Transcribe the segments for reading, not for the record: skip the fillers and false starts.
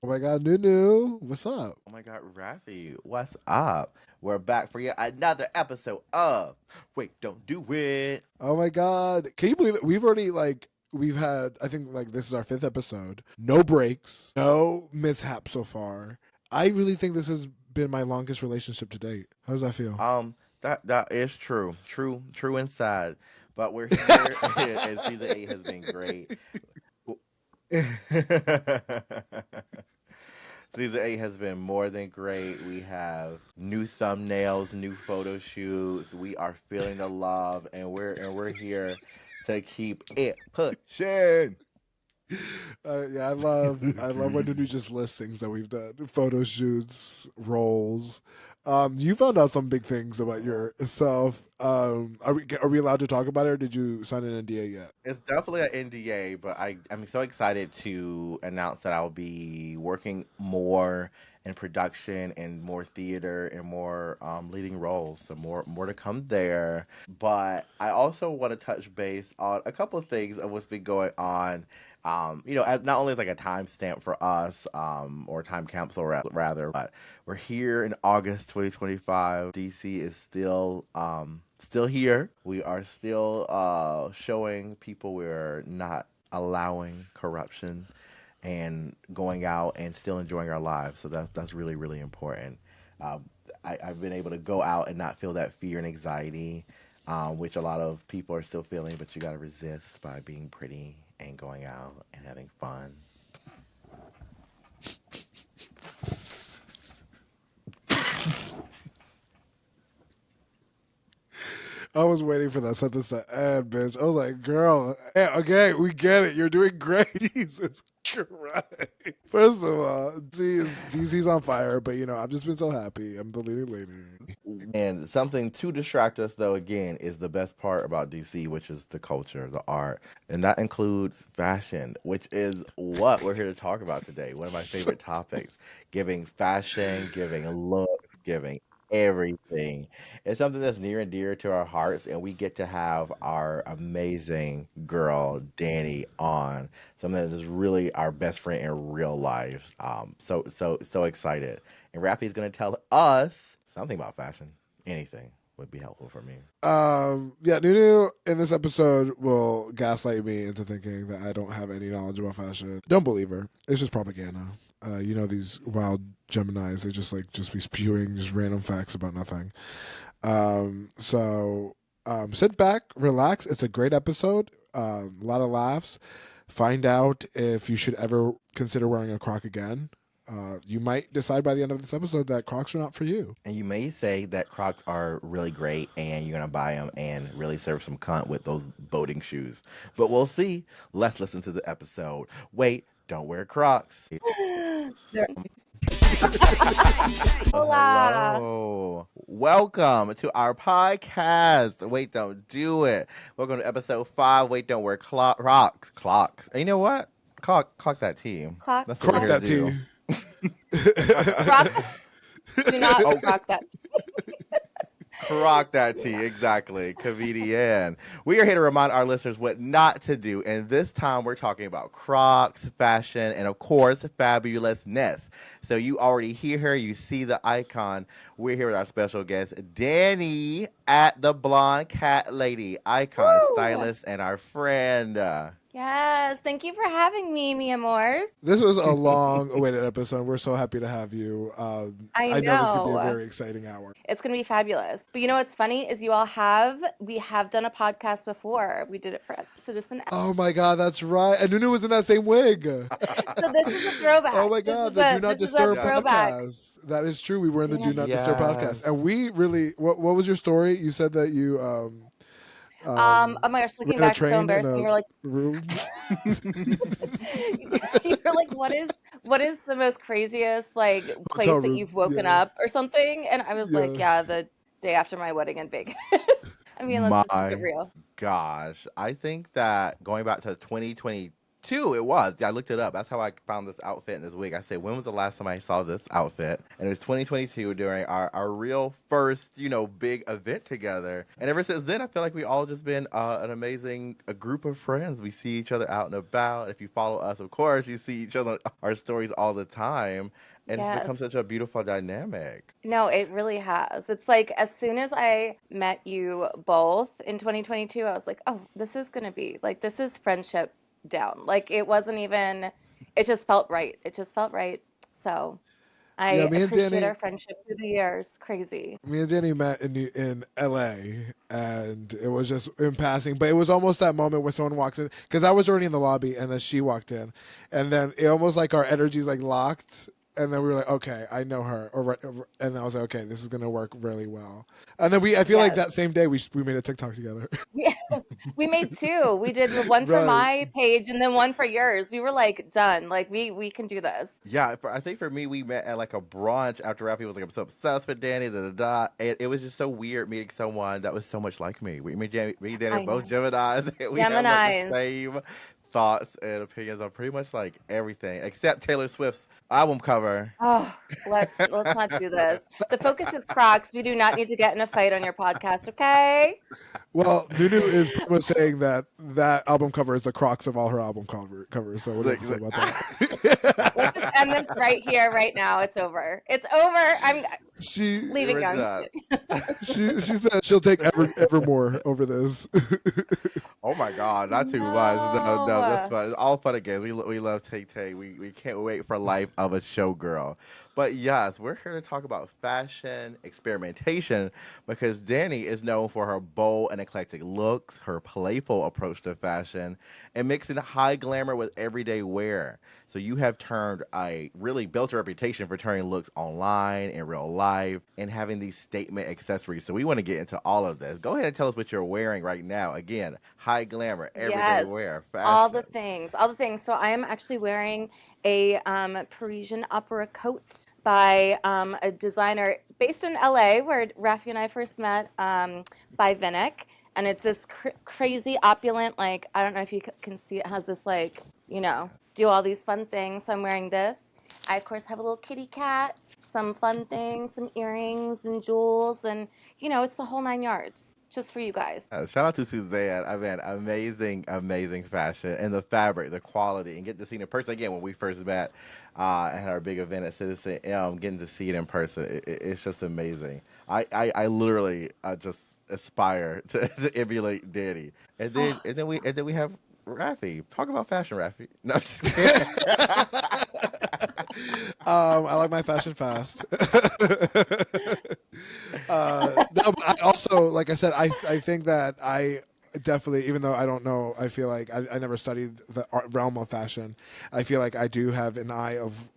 Oh my God, NuNu, what's up? Oh my God, Raffi, what's up? We're back for yet another episode of Wait, Don't Do It. Oh my God, can you believe it? We've had, I think like this is our fifth episode. No breaks, no mishaps so far. I really think this has been my longest relationship to date. How does that feel? That is true and sad. But we're here, and season 8 has been great. Season 8 has been more than great. We have new thumbnails, new photo shoots. We are feeling the love, and we're here to keep it pushing. Yeah, I love when NuNu just lists things that we've done, photo shoots, roles. You found out some big things about yourself. Are we allowed to talk about it, or did you sign an NDA yet? It's definitely an NDA, but I'm so excited to announce that I'll be working more in production and more theater and more leading roles. So more to come there. But I also want to touch base on a couple of things of what's been going on. As not only as like a timestamp for us, or time capsule rather, but we're here in August 2025. DC is still here. We are still showing people we're not allowing corruption and going out and still enjoying our lives. So that's really really important. Uh, I've been able to go out and not feel that fear and anxiety, which a lot of people are still feeling. But you got to resist by being pretty and going out and having fun. I was waiting for that sentence to end, bitch. I was like, girl, yeah, okay, we get it. You're doing great. Jesus Christ. First of all, DC's on fire, but I've just been so happy. I'm the leading lady. And something to distract us, though, again, is the best part about DC, which is the culture, the art. And that includes fashion, which is what we're here to talk about today. One of my favorite topics, giving fashion, giving looks, giving everything. It's something that's near and dear to our hearts, and we get to have our amazing girl, Dani, on. Something that is really our best friend in real life. So excited. And Rafi's going to tell us something about fashion. Anything would be helpful for me. Yeah, Nunu in this episode will gaslight me into thinking that I don't have any knowledge about fashion. Don't believe her. It's just propaganda. These wild Geminis, they just be spewing just random facts about nothing. So sit back, relax. It's a great episode. A lot of laughs. Find out if you should ever consider wearing a Croc again. You might decide by the end of this episode that Crocs are not for you. And you may say that Crocs are really great and you're going to buy them and really serve some cunt with those boating shoes. But we'll see. Let's listen to the episode. Wait, don't wear Crocs. There- Oh, Hola. hello. Welcome to our podcast. Wait, don't do it. Welcome to episode 5. Wait, don't wear Crocs. Clocks. And you know what? Clock that T. Clock, That's what we're Croc clock. here to that tea. do. Rock. Do not Oh, rock that. Croc that tea, exactly. Comedian. We are here to remind our listeners what not to do, and this time we're talking about Crocs, fashion, and of course, fabulousness. So you already hear her, you see the icon. We're here with our special guest, Dani, at the Blonde Cat Lady, icon, Woo! stylist, and our friend. Yes. Thank you for having me, mi amors. This was a long awaited episode. We're so happy to have you. I I know this could be a know. very exciting hour. It's gonna be fabulous. But you know what's funny is we have done a podcast before. We did it for Citizen X. Oh my God, that's right. And Nunu was in that same wig. So this is a Oh throwback. my This God, is the Do a Not this is a Disturb Yes. throwback. podcast. That is true. We were in the Do Do not Not Disturb Yes. podcast, and we really. What was your story? You said that you Oh my gosh, looking ran a back, it's so train in embarrassing. a You're like room. you're like, what is the most craziest like Hotel place that room. you've woken Yeah, up or something? And I was like, yeah. yeah, the day after my wedding in Vegas. I mean, let's just keep it My real. gosh. I think that going back to 2022, Two, it was. I looked it up. That's how I found this outfit in this wig. I said, when was the last time I saw this outfit? And it was 2022 during our real first, big event together. And ever since then, I feel like we all just been an amazing a group of friends. We see each other out and about. If you follow us, of course, you see each other our stories all the time. And it's Yes. become such a beautiful dynamic. No, it really has. It's like as soon as I met you both in 2022, I was like, oh, this is gonna be like this is friendship down. Like it wasn't even, it just felt right. It just felt right. So Yeah, I appreciate our friendship through the years. Crazy. me and Danny met in L.A. and it was just in passing, but it was almost that moment where someone walks in because I was already in the lobby and then she walked in, and then it almost like our energies like locked. And then we were like, okay, I know her, and then I was like, okay, this is gonna work really well. And then I feel like Yes. that same day we made a TikTok together. Yeah. We made two. We did one for Right. my page and then one for yours. We were like done. Like we can do this. Yeah, I think for me, we met at like a brunch after Raffi was like, I'm so obsessed with Danny, da da da. And it was just so weird meeting someone that was so much like me. Me and Danny are I both know. Geminis, and we have like the Geminis. same thoughts and opinions on pretty much like everything, except Taylor Swift's album cover. Oh, let's not do this. The focus is Crocs. We do not need to get in a fight on your podcast, okay? Well, Nunu is pretty much saying that that album cover is the Crocs of all her covers. So what do you have Like, to say about Let's just that? end this right here, right now. It's over. It's over. I'm she leaving we're now. I'm just done. kidding. she said she'll take Evermore over this. Oh my God, not too much. No, no, that's No. fun. It's all fun again. We love Tay Tay. We can't wait for life of a showgirl. But yes, we're here to talk about fashion experimentation because Danny is known for her bold and eclectic looks, her playful approach to fashion, and mixing high glamour with everyday wear. So you have turned a really built a reputation for turning looks online in real life and having these statement accessories. So we want to get into all of this. Go ahead and tell us what you're wearing right now. Again, high glamour, everyday Yes. wear, All fashion. the things. All the things. So I am actually wearing a Parisian opera coat by a designer based in LA where Raffi and I first met, by Vinnick. And it's this crazy opulent, like, I don't know if you can see it has this, like, do all these fun things. So I'm wearing this. I, of course, have a little kitty cat, some fun things, some earrings and jewels. And, it's the whole nine yards just for you guys. Shout out to Suzanne. I mean, amazing, amazing fashion and the fabric, the quality, and get to see it in person again when we first met at our big event at Citizen M. Getting to see it in person, it's just amazing. I literally just aspire to, to emulate Danny, and then we have Raffi. Talk about fashion, Raffi. No, I'm just kidding. I like my fashion fast. No, but I also, like I said, I think that I definitely, even though I don't know, I feel like I never studied the realm of fashion. I feel like I do have an eye of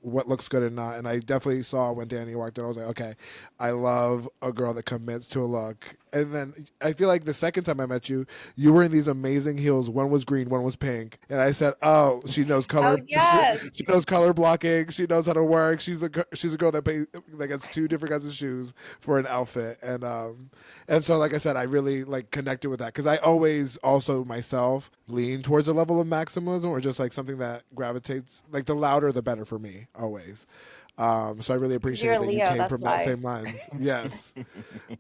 what looks good and not. And I definitely saw when Danny walked in, I was like, okay, I love a girl that commits to a look. And then I feel like the second time I met you, you were in these amazing heels. One was green, one was pink, and I said, "Oh, she knows Oh, color. yes. She knows color blocking. She knows how to work. She's a girl that gets two different kinds of shoes for an outfit." And so, like I said, I really like connected with that because I always also myself lean towards a level of maximalism or just like something that gravitates like the louder the better for me always. So I really Because you're appreciate a that you Leo, came that's from that why. same lens. Yes.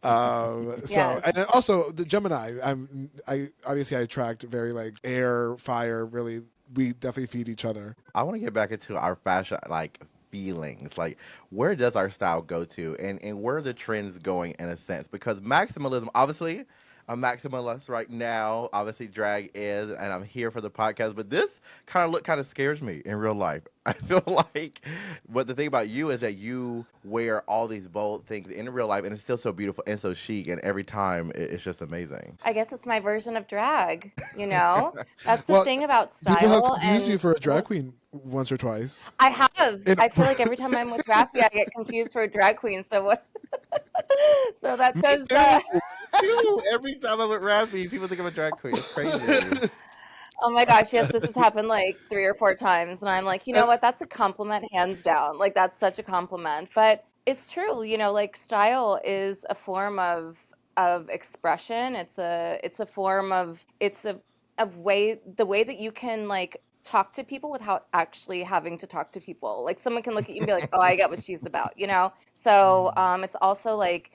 So Yes. and then also the Gemini. I obviously I attract very like air, fire. Really, we definitely feed each other. I want to get back into our fashion like feelings. Like where does our style go to and where are the trends going in a sense? Because maximalism obviously I'm maximalist right now. Obviously drag is and I'm here for the podcast, but this kind of scares me in real life. I feel like but the thing about you is that you wear all these bold things in real life and it's still so beautiful and so chic and every time it's just amazing. I guess it's my version of drag. That's the Well, thing about people have style confused you and for a drag queen once or twice. I have. And I feel like every time I'm with Raffi, I get confused for a drag queen. So what? So that Me says too. Me too. Every time I'm with Raffi, people think I'm a drag queen. It's crazy. oh my gosh, yes, this has happened like three or four times, and I'm like, you know what? That's a compliment, hands down. Like that's such a compliment. But it's true, like style is a form of expression. It's a form of it's a the way that you can like talk to people without actually having to talk to people. Like someone can look at you and be like, "Oh, I get what she's about," you know? So, Mhm. it's also like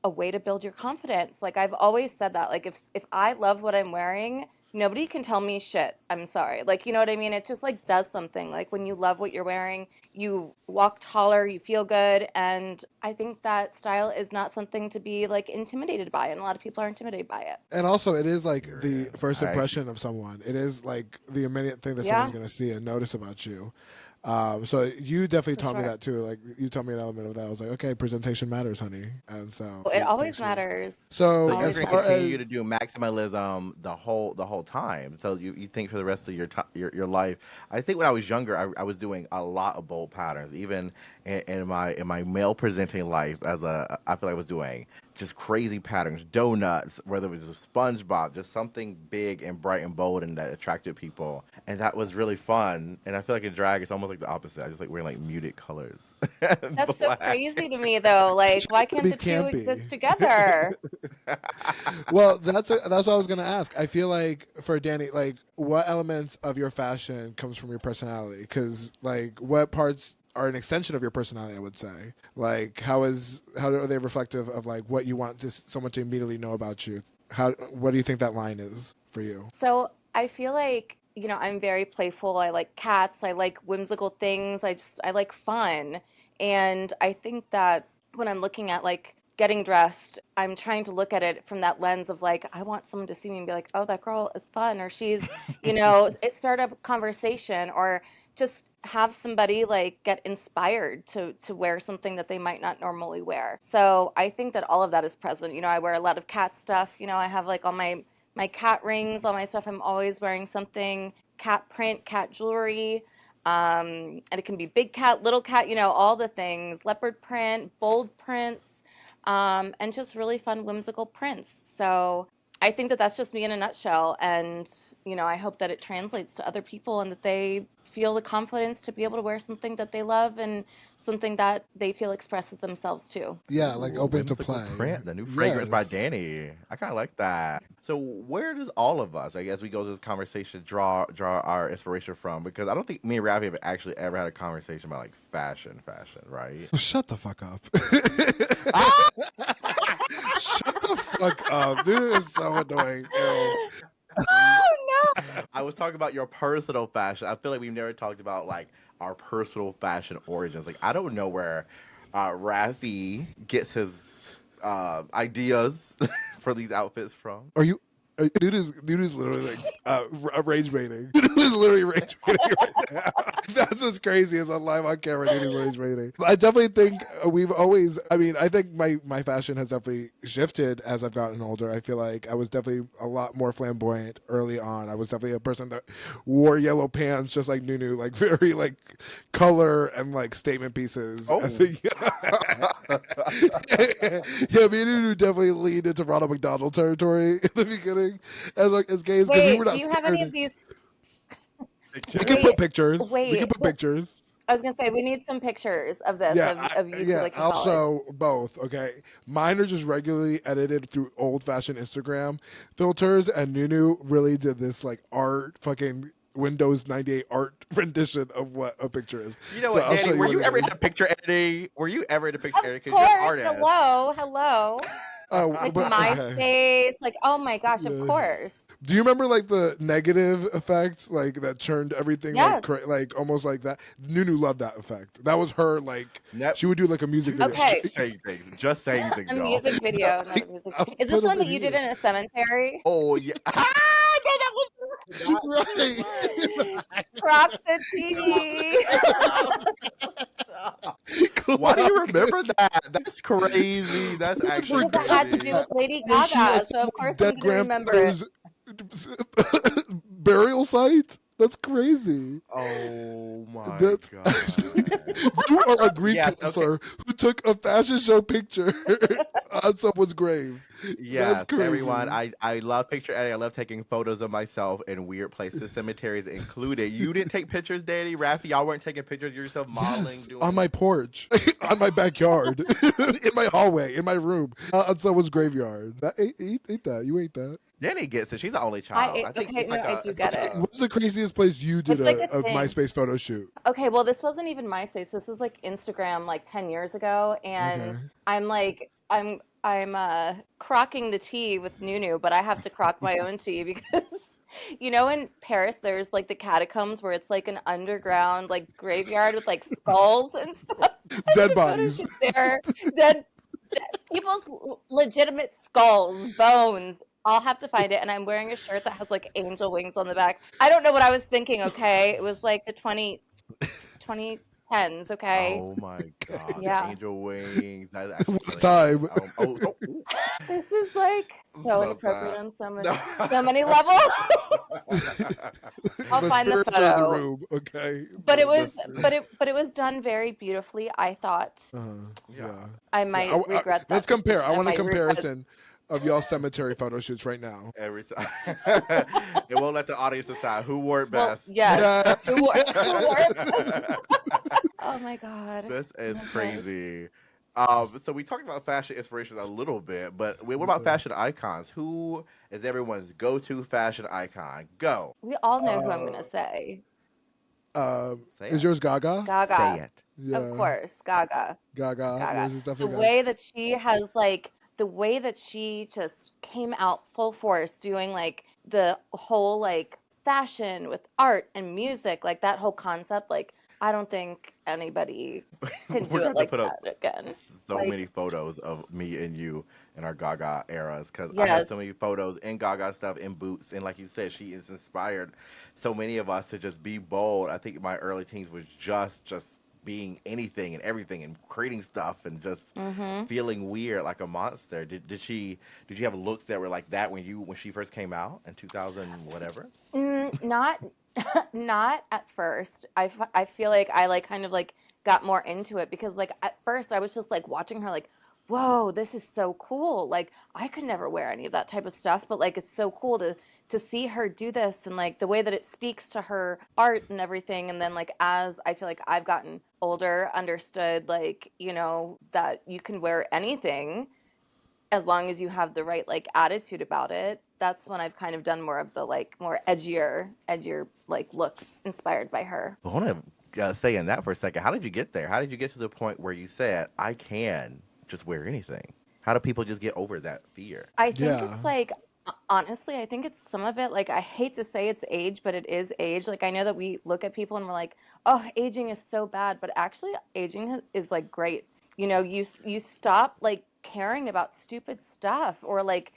a way to build your confidence. Like I've always said that. Like if I love what I'm wearing, nobody can tell me shit. I'm sorry. Like, you know what I mean? It just like does something. Like when you love what you're wearing, you walk taller, you feel good, and I think that style is not something to be like intimidated by, and a lot of people are intimidated by it. And also, it is like the Period. first I impression of someone. It is like the immediate thing that someone's Yeah, going to see and notice about you. So you definitely for taught me sure. that too. Like you taught me an element of that. I was like, okay, presentation matters, honey. And so, It thanks always for that. matters. So So you're Always as going to far matters. continue to as do maximalism the whole time. So you think for the rest of your life. I think when I was younger, I was doing a lot of bold patterns. Even in my male presenting life, as a I feel like I was doing just crazy patterns, donuts, whether it was a SpongeBob, just something big and bright and bold and that attracted people, and that was really fun. And I feel like in drag, it's almost like the opposite. I just like wearing like muted colors, That's so black. crazy to me, though. Like, why can't be the two exist campy. together? Well, that's what I was gonna ask. I feel like for Danny, like, what elements of your fashion comes from your personality? Because like, what parts are an extension of your personality? I would say. Like, how are they reflective of like what you want someone to immediately know about you? What do you think that line is for you? So I feel like, I'm very playful. I like cats. I like whimsical things. I like fun. And I think that when I'm looking at like getting dressed, I'm trying to look at it from that lens of like, I want someone to see me and be like, oh, that girl is fun. Or it start a conversation or just have somebody like get inspired to wear something that they might not normally wear. So I think that all of that is present. I wear a lot of cat stuff. I have like all my cat rings, all my stuff. I'm always wearing something cat print, cat jewelry. And it can be big cat, little cat, all the things, leopard print, bold prints, and just really fun, whimsical prints. So I think that that's just me in a nutshell. And, I hope that it translates to other people and that they feel the confidence to be able to wear something that they love and something that they feel expresses themselves too. Yeah, like Ooh, open to whimsical play. print, the new fragrance by Yes. Dani. I kind of like that. So, where does all of us, I guess, we go to this conversation, draw our inspiration from? Because I don't think me and Ravi have actually ever had a conversation about like fashion, right? Shut the fuck up. Ah! Shut the fuck up. Dude is so annoying. Ew. Oh I was talking about your personal fashion. I feel like we've never talked about like our personal fashion origins. Like, I don't know where Rafi gets his ideas for these outfits from. Are you? Dude is literally like rage baiting. Dude is literally rage baiting right now. That's what's crazy is on live on camera. Dude is rage baiting. I definitely think we've always. I mean, I think my fashion has definitely shifted as I've gotten older. I feel like I was definitely a lot more flamboyant early on. I was definitely a person that wore yellow pants, just like NuNu, like very like color and like statement pieces. As Oh. a, yeah, me and NuNu definitely leaned into Ronald McDonald territory in the beginning as gays because we were wait, do not you have any of scared. these? We can Pictures? put Wait, pictures. We can wait. put pictures. I was gonna say we need some pictures of this Yeah, of you two yeah. like in I'll college. show both. Okay, mine are just regularly edited through old-fashioned Instagram filters, and Nunu really did this like art fucking Windows 98 art rendition of what a picture is. You know So what, I'll show Danny? you Were what you it ever in a is. picture editing? Were you ever in a picture Of editing? Because you're an course. artist. Hello, hello. Oh, Like but okay. MySpace. Like, oh my gosh, of Yeah. course. Do you remember like the negative effect, like that turned everything like Yes. like almost like that? Nunu loved that effect. That was her like No, she would do like a music video. Okay. just saying things, A y'all. music video, not a music. I'll Is this put them one in that you did here. in a cemetery? Oh yeah. Ah, no, that was not Right. Prophecy. Why do you Clock. remember that? That's crazy. That's Who would actually Because it forget had to do crazy. with that Lady when she Gaga, was so of someone's course I'm dead gonna remember it. grandfather's burial site? That's crazy. Oh my That's god. you are a grief Yes. Okay. counselor who took a fashion show picture on someone's grave. That's Yes, everyone. crazy. I love picture editing. I love taking photos of myself in weird places, cemeteries included. You didn't take pictures, Danny, Rafi. Y'all weren't taking pictures of yourself modeling, Yes, on doing. my porch, on my backyard, in my hallway, in my room, on someone's graveyard. That, ain't that. You ate that. Dani gets it. She's the only child. I think Okay, no, I do it's get like it. a What's the craziest place you did It's like a a thing. MySpace photo shoot? Okay, well, this wasn't even MySpace. This was like Instagram like 10 years ago, Okay. and I'm crocking the tea with NuNu, but I have to crock my own tea because in Paris there's like the catacombs where it's like an underground like graveyard with like skulls and stuff. I Dead did a photo bodies. shoot there. Dead, people's legitimate skulls, bones. I'll have to find it, and I'm wearing a shirt that has like angel wings on the back. I don't know what I was thinking, okay? It was like the 2010s, okay? oh my god, the Yeah. angel wings. That's actually What a hilarious. time. Oh, so ooh, This is like so so inappropriate sad. on No. so many levels. I'll The find the spirits are in the photo. room. Okay. But it the was spirit. but it was done very beautifully. I thought Yeah. Yeah. I Yeah. might regret Let's that compare. I decision. I want a might regret comparison of y'all cemetery photo shoots right now. Every time. It won't let the audience decide who wore it well, best. yes. Yeah. Who wore it? Oh my god. This is Okay. crazy. So we talked about fashion inspirations a little bit, but what about Yeah. fashion icons? Who is everyone's go-to fashion icon? Go. We all know who I'm Uh, gonna say. Say is it. yours Gaga? Say Gaga. it. Of Yeah. course, Gaga. Gaga. Gaga. Yours is The definitely Gaga. way that she has like the way that she just came out full force doing like the whole like fashion with art and music, like that whole concept, like I don't think anybody can We're do going it to like put up that again. so Like, many photos of me and you in our Gaga eras because I have yes. so many photos in Gaga stuff in boots, and like you said, she has inspired so many of us to just be bold. I think my early teens was just being anything and everything and creating stuff and just Mhm. feeling weird like a monster. Did you have looks that were like that when she first came out in 2000 whatever? Not not at first. I feel like I like kind of like got more into it because like at first I was just like watching her like, whoa, this is so cool. Like I could never wear any of that type of stuff, but like it's so cool to see her do this and like the way that it speaks to her art and everything. And then like as I feel like I've gotten older, understood like, that you can wear anything as long as you have the right like attitude about it. That's when I've kind of done more of the like more edgier like looks inspired by her. I want to say in that for a second. How did you get there? How did you get to the point where you said I can just wear anything? How do people just get over that fear? I think Yeah. it's like honestly, I think it's some of it like I hate to say it's age, but it is age. Like I know that we look at people and we're like, "Oh, aging is so bad," but actually aging is like great. You stop like caring about stupid stuff or like,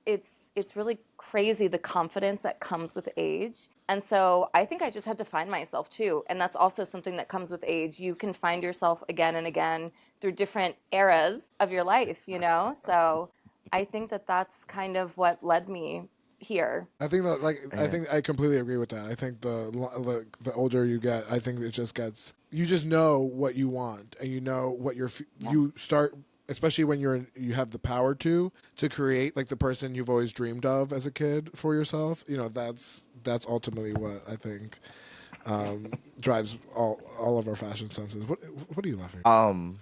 it's it's really crazy the confidence that comes with age. And so I think I just had to find myself too. And that's also something that comes with age. You can find yourself again and again through different eras of your life. So I think that that's kind of what led me here. I think that I And think I completely agree with that. I think the older you get, I think it just gets you just know what you want and you know what Yeah. you start, especially when you have the power to create like the person you've always dreamed of as a kid for yourself. That's ultimately what I think drives all of our fashion senses. What are you laughing at? um,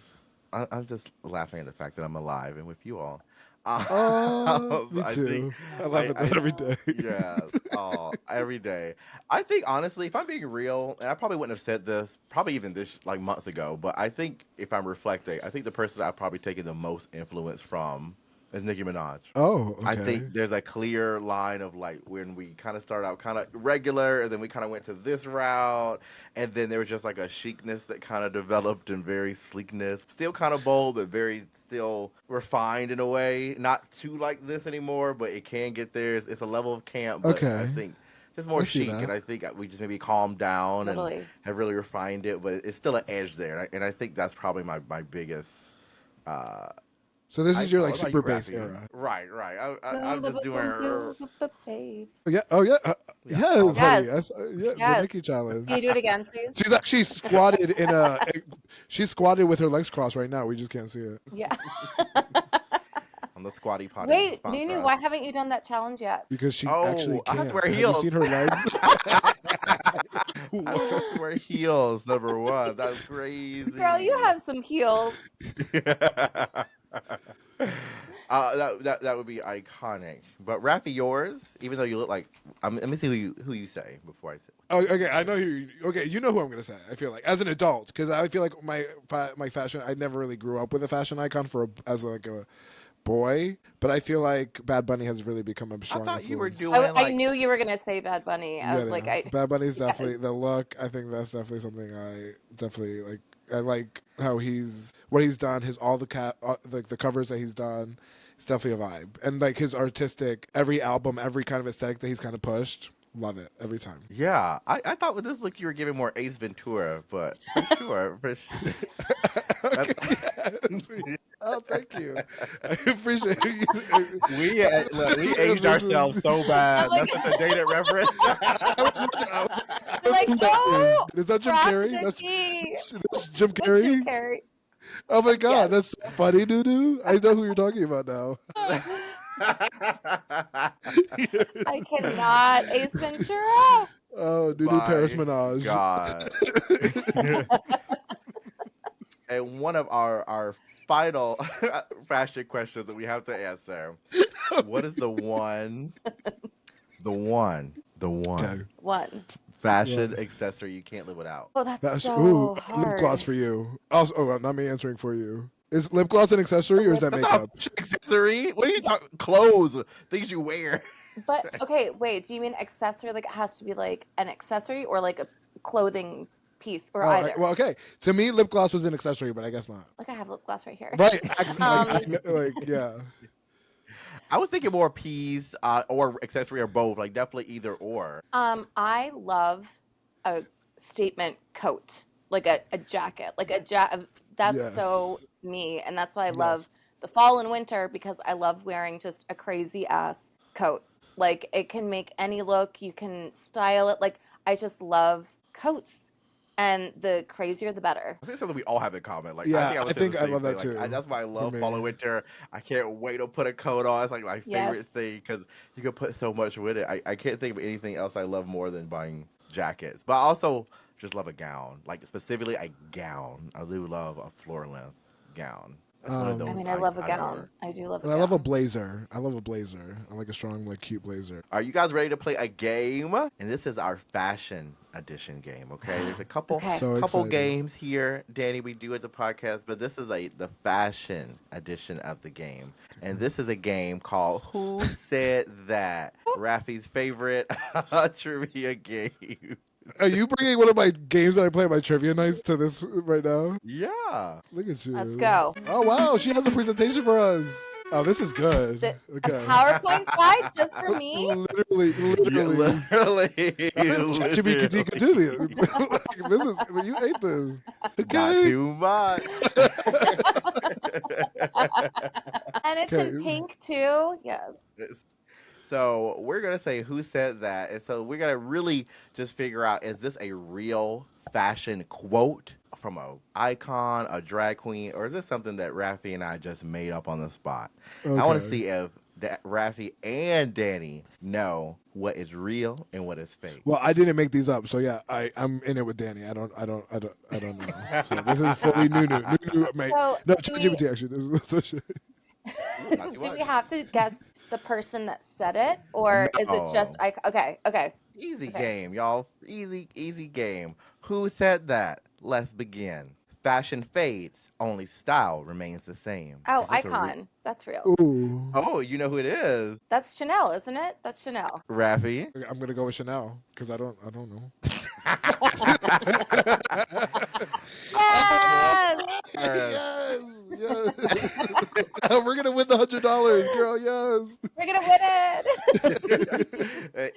I'm just laughing at the fact that I'm alive and with you all. Me I think too. I laugh at that every day. yes, every day. I think honestly, if I'm being real, and I probably wouldn't have said this probably even this like months ago, but I think if I'm reflecting, I think the person I've probably taken the most influence from is Nicki Minaj. Oh, I okay. think there's a clear line of like when we kind of started out kind of regular, and then we kind of went to this route, and then there was just like a chicness that kind of developed and very sleekness, still kind of bold, but very still refined in a way. Not too like this anymore, but it can get there. It's a level of camp, but I Okay. think just more I see chic, and that. I think we just maybe calmed down and Totally. have really refined it, but it's still an edge there, and I think that's probably my biggest. Uh, So this is your icon. like What about you, super bass Raffi? era. Right, right. Boom, I'm boom, just boom, doing. boom, boom, boom, boom, babe. Yeah. Oh yeah. Yeah, all Yes, that. honey. Yes, Yes. Yeah. The yes. Nikki Can you challenge. do it again, please? She's actually squatted in a. She's squatted with her legs crossed right now. We just can't see it Yeah. On the squatty potty. Wait, Sponsor Nunu, us. why haven't you done that challenge yet? because she actually Oh, I have to can't. wear Have you heels. seen her legs? I What? have to wear heels, number one. That's Girl, you crazy. have some heels. That would be iconic. But Raffi, yours, even though you look like, let me see who you say before I say. Oh, okay. I know who. Okay, you know who I'm gonna say. I feel like as an adult, because I feel like my fashion. I never really grew up with a fashion icon as like a boy, but I feel like Bad Bunny has really become a I strong thought you were influence. doing I like, knew you were gonna say Bad Bunny. I Yeah, was like, yeah. Bad Bunny's yes, definitely the look. I think that's definitely something I definitely like. I like how what he's done. His all like the covers that he's done. It's definitely a vibe, and like his artistic every album, every kind of aesthetic that he's kind of pushed. Love it every time. yeah. I thought with this look you were giving more Ace Ventura, but for sure, Okay. that's. Oh, thank you. I appreciate it. Look, we aged ourselves Listen, so I'm bad. like, That's such a dated reference. I I'm don't know like, who that is. no, Is that Jim Carrey? Rhapsody. That's Jim That's Jim Carrey. Carrey. Oh my god, Yes. that's so funny, NuNu. I know who you're talking about now. I cannot. Ace Ventura. Oh, NuNu Paris My Menage. God. And one of our final fashion questions that we have to answer: what is the one Okay. One. fashion One. accessory you can't live without? Oh, that's Ooh, so lip gloss hard. for you. Also, not me answering for you. Is lip gloss an accessory or is Lip, that That's not a makeup? fashion accessory. What are you talking? Clothes, things you wear. but okay, wait. Do you mean accessory? Like it has to be like an accessory or like a clothing piece or Oh, either? well, okay. To me, lip gloss was an accessory, but I guess not. Like I have lip gloss right here. Right? Like, um, yeah, I was thinking more piece or accessory or both. Like definitely either or. I love a statement coat, like a jacket, like that's yes, so me, and that's why I love yes. the fall and winter because I love wearing just a crazy ass coat. Like it can make any look, you can style it. Like I just love coats, and the crazier the better. I think something we all have in common. Like I Yeah, think I I would say the think I same love thing. that Like too. that's why I For love fall me, and winter. I can't wait to put a coat on. It's like my Yes. favorite thing because you can put so much with it. I can't think of anything else I love more than buying jackets. But I also just love a gown. Like specifically a gown. I do love a floor length gown. It's one of I um, those mean, I love a I adore. gown. I do love a and I love a gown. blazer. I love a blazer. I like a strong, like, cute blazer. Are you guys ready to play a game? And this is our fashion edition game. Okay, there's a couple Okay. So couple excited. games here, Danny. We do at the podcast, but this is the fashion edition of the game, and this is a game called Who Said That? Raffi's favorite trivia game. Are you bringing one of my games that I play at my trivia nights to this right now? Yeah. Look at Let's you. go. Oh wow, she has a presentation for us. Oh, this is good. A Okay. PowerPoint slide just for me? Literally, Yeah, literally. literally, I didn't ChatGPT could do literally. this. Like, this is you ate this. Not Okay. too much. And it's Okay. in pink too. Yes. So we're gonna say who said that, and so we're gonna really just figure out is this a real fashion quote from a icon, a drag queen, or is this something that Raffi and I just made up on the spot? I want to Okay. see if Raffi and Danny know what is real and what is fake. Well, I didn't make these up, so yeah, I'm in it with Danny. I don't know. So this is fully NuNu. NuNu, mate. So No, do we ChatGPT actually. This is so Ooh, not too do we much. have to guess the person that said it, or is it just No. I? Okay, okay, Easy okay. game, y'all. Easy, easy game. Who said that? Let's begin. Fashion fades, only style remains the same. Oh, Is this a icon. That's real. Ooh. Oh, you know who it is. That's Chanel, isn't it? That's Chanel. Raffi. Okay, I'm gonna go with Chanel because I don't know. Yes. Yes. Yes, yes. We're gonna win the $100, girl. Yes. We're gonna win it.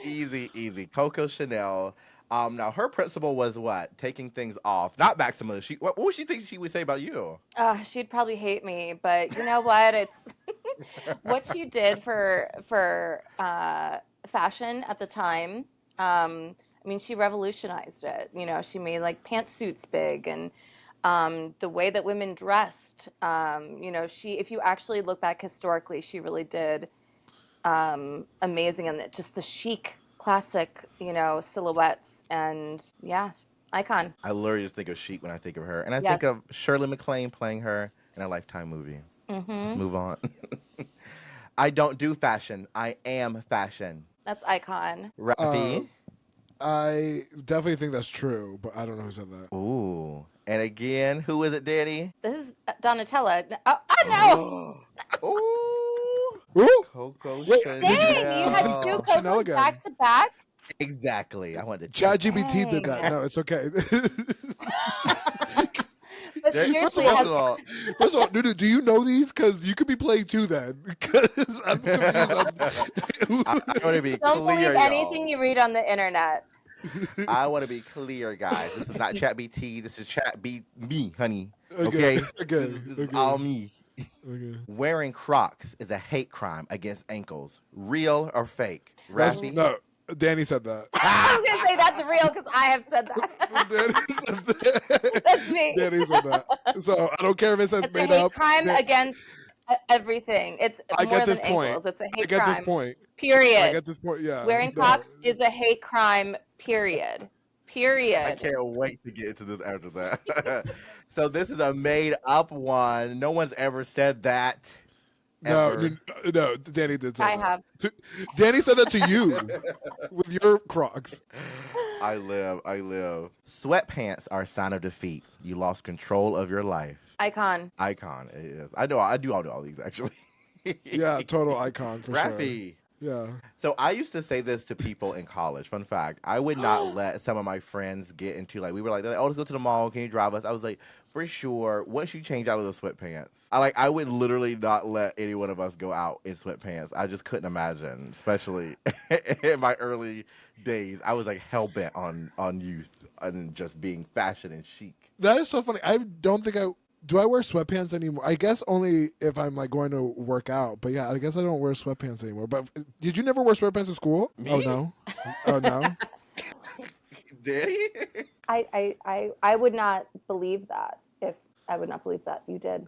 Easy, easy. Coco Chanel. Now her principle was what? Taking things off, not maximalism. What would she think she would say about you? She'd probably hate me, but you know what? It's what she did for fashion at the time. I mean, she revolutionized it. You know, she made like pantsuits big, and the way that women dressed. You know, she if you actually look back historically, she really did amazing, and just the chic, classic, you know, silhouettes, and yeah, icon. I literally just think of Chic when I think of her, and I Yes. think of Shirley MacLaine playing her in a Lifetime movie. Let's Mm-hmm. move on. I don't do fashion. I am fashion. That's icon. Uh, Raffi. I definitely think that's true, but I don't know who said that. Ooh. And again, who is it, Danny? This is Donatella. Oh, Ooh. Ooh, Coco wait, no! did you? Dang, you Did had you two Chanel. say Chanel Cocos again? back to back? Exactly. I went to check. ChatGPT did that. Dang. No, it's okay. But First of seriously, all, First has of all, NuNu, do you know these? Because you could be playing two then. Because I'm confused on. I want to be don't believe clear, anything y'all. you read on the internet. I want to be clear, guys. This is not Chat BT. This is Chat B me, honey. Okay, Okay, okay, this is okay, all me. okay. Wearing Crocs is a hate crime against ankles. Real or fake? That's Raffi? no. Danny said that. I was gonna say that's real because I have said Danny that. said that. That's me. Danny said that. So I don't care if it says It's a made hate up. crime against everything. It's I get more this than point. ankles. It's a I hate get this crime. point. I Period. get this point. Yeah. Wearing No. Crocs is a hate crime. Period. I Period. can't wait to get into this after that. So this is a made up one. No one's ever said that. No, no, Ever. no. Danny did say I that. have. Danny said that to you with your Crocs. I live. I live. Sweatpants are a sign of defeat. You lost control of your life. Icon. Icon. It is. I know. I do all know all these actually. Yeah, total icon for sure. Raffi. Yeah. So I used to say this to people in college. Fun fact: I would not let some of my friends get into like we were like, "Oh, let's go to the mall. Can you drive us?" I was like, "For sure." Once you change out of those sweatpants, I would literally not let any one of us go out in sweatpants. I just couldn't imagine, especially in my early days. I was like hell bent on youth and just being fashion and chic. That is so funny. I don't think I do. I wear sweatpants anymore. I guess only if I'm like going to work out. But yeah, I guess I don't wear sweatpants anymore. But did you never wear sweatpants in school? Oh Me, no. Oh no. Daddy. I would not believe that if I would not believe that you did.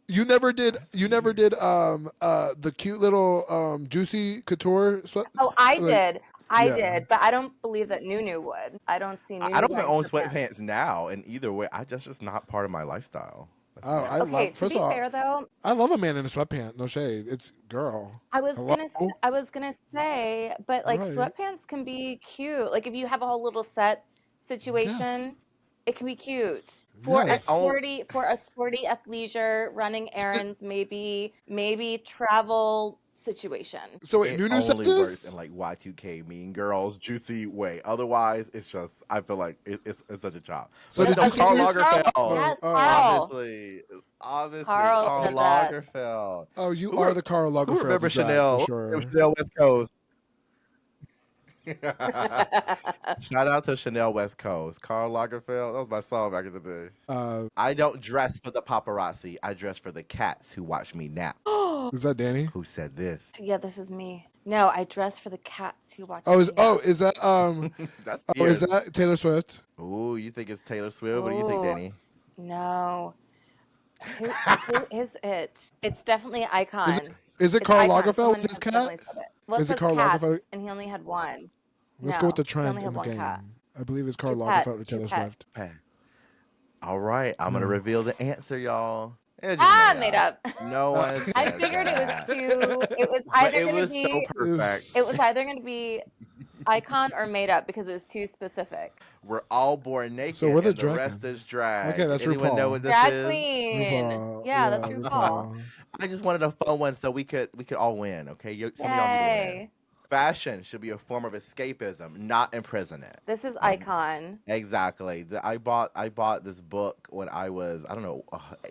You never did. That's You never weird. did. The cute little juicy couture sweat. Oh, I Like did. I yeah. did, but I don't believe that NuNu would. I don't see I NuNu don't even wearing own sweatpants. sweatpants now, and either way, I just not part of my lifestyle. That's Oh, weird. I Okay, love. to First be of all, fair though, I love a man in a sweatpant. No shade. It's girl. Hello. I was gonna say, but like Right. sweatpants can be cute. Like if you have a whole little set Yes. situation, it can be cute And Yes. for a sporty athleisure, running errands, maybe travel situation. So wait, it Nunu said only works in this. like Y2K, Mean Girls, Juicy way. Otherwise, it's just I feel like it's such a chop. So But But did no, you see Karl this? Carl, Lagerfeld, Oh, yes, oh, Carl. obviously, Carl Karl said that. Lagerfeld. oh! You Who are re- the Karl who Lagerfeld remembers of drag for Chanel? sure. Chanel West Coast. Shout out to Chanel West Coast. Karl Lagerfeld. That was my song back in the day. Uh, I don't dress for the paparazzi. I dress for the cats who watch me nap. is that Danny? Who said this? Yeah, this is me. No, I dress for the cats who watch Oh, me nap. is that That's oh, is weird. that Taylor Swift? Ooh, you think it's Taylor Swift? What do you think, Oh, Danny? no. Who is it? It's definitely Is it Icon. is it It's Karl Icon. Lagerfeld Someone with his has cat? definitely said it. Well, it Is it says Karl cats, Lagerfeld? and he only had one. Let's go with No, the he trend only in had the one cat. game. I believe it's Karl Two pets. Lagerfeld or Two Taylor pets. Swift. Okay. All right, I'm gonna No. reveal the answer, y'all. It was just Ah, made made up. up. No Uh, one I said figured it was that, too. but it was so perfect. It was is- either going to be Icon or made up because it was too specific. We're all born so naked, we're the and the drag rest queen. is Okay, drag. that's Anyone know RuPaul. what this Drag is? queen. RuPaul. Yeah, Yeah, that's RuPaul. RuPaul. I just wanted a fun one so we could all win. Okay, some of y'all need to win. Yay. Fashion should be a form of escapism, not imprisonment. This is Um, Icon. exactly. I bought this book when I was I don't know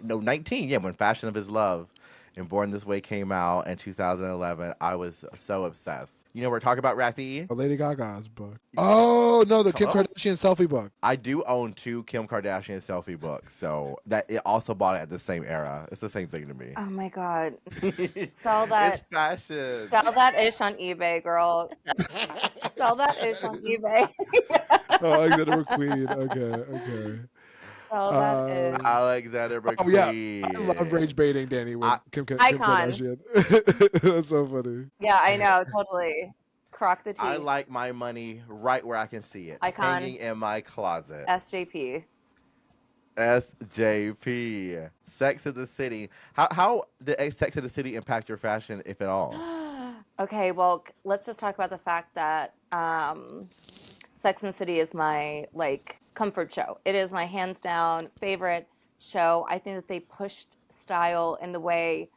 no 19. Yeah, when Fashion of His Love and Born This Way came out in 2011. I was so obsessed. You know we're talking about Raffi. Lady Gaga's book. Oh no, the Kim Close. Kardashian selfie book. I do own two Kim Kardashian selfie books, so that it also bought it at the same era. It's the same thing to me. Oh my God. It's fashion. Sell that ish on eBay, girl. Sell that ish on eBay. Oh, Alexander McQueen. Okay, okay. Sell that ish. Alexander Oh yeah, I love McQueen. rage baiting Danny with I Kim Icon. Kardashian. That's so funny. Yeah, I know, totally. Croc the I T. like my money right where I can see it, Icon. hanging in my closet. SJP. SJP. Sex in the City. How did Sex in the City impact your fashion, if at all? Okay, well, let's just talk about the fact that Sex and the City is my like comfort show. It is my hands down favorite show. I think that they pushed style in the way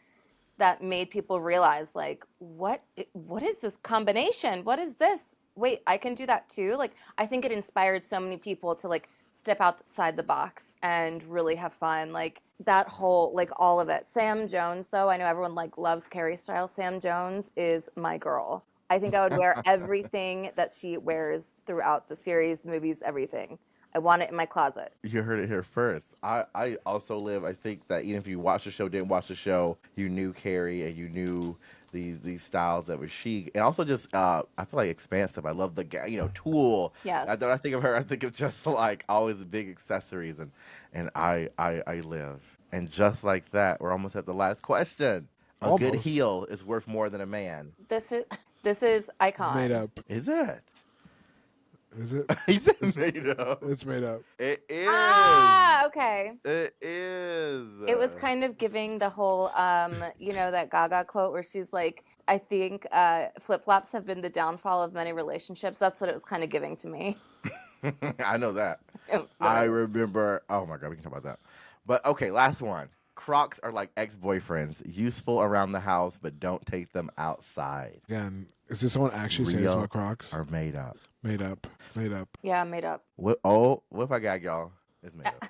that made people realize like what is this combination? What is this? Wait, I can do that too. Like I think it inspired so many people to like step outside the box and really have fun. Like that whole like all of it. Sam Jones though, I know everyone like loves Carrie style. Sam Jones is my girl. I think I would wear everything that she wears throughout the series, movies, everything. I want it in my closet. You heard it here first. I also live. I think that even if you watch the show, didn't watch the show, you knew Carrie and you knew these styles that were chic and also just I feel like expansive. I love the Tool. Yes. When I think of her, I think of just like always big accessories and I live. And just like that, we're almost at the last question. A good Almost. heel is worth more than a man. This is Made icon. up. Is it? Is it? He said It's, made up. it's made up. It is. Ah, okay. It is. It was kind of giving the whole, that Gaga quote where she's like, I think flip-flops have been the downfall of many relationships. That's what it was kind of giving to me. I know that. I Literally. remember. Oh my god, we can talk about that. But okay, last one. Crocs are like ex-boyfriends, useful around the house, but don't take them outside. Again, is this someone actually saying this Real about Crocs? or made up? Made up. Made up. Yeah, made up. What? Oh, what if I got y'all? It's made up.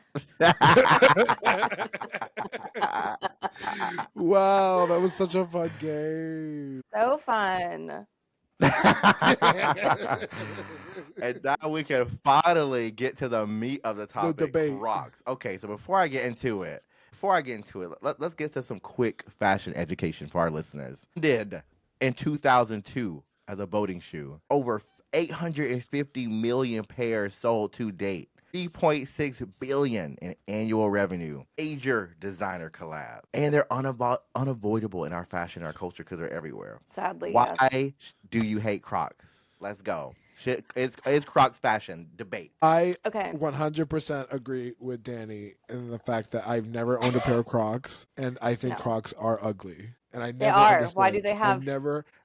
Wow, that was such a fun game. So fun. And now we can finally get to the meat of the topic. debate. Crocs. Okay, so before I get into it, let's get to some quick fashion education for our listeners. Did in 2002 as a boating shoe, over 850 million pairs sold to date. 3.6 billion in annual revenue. Major designer collab, and they're unavoidable in our fashion, our culture, because they're everywhere. Sadly, yes. Why do you hate Crocs? Let's go. Shit, is Crocs fashion debate? I Okay. 100% agree with Dani in the fact that I've never owned a pair of Crocs, and I think No. Crocs are ugly. And I never They are. understood. Why do they have?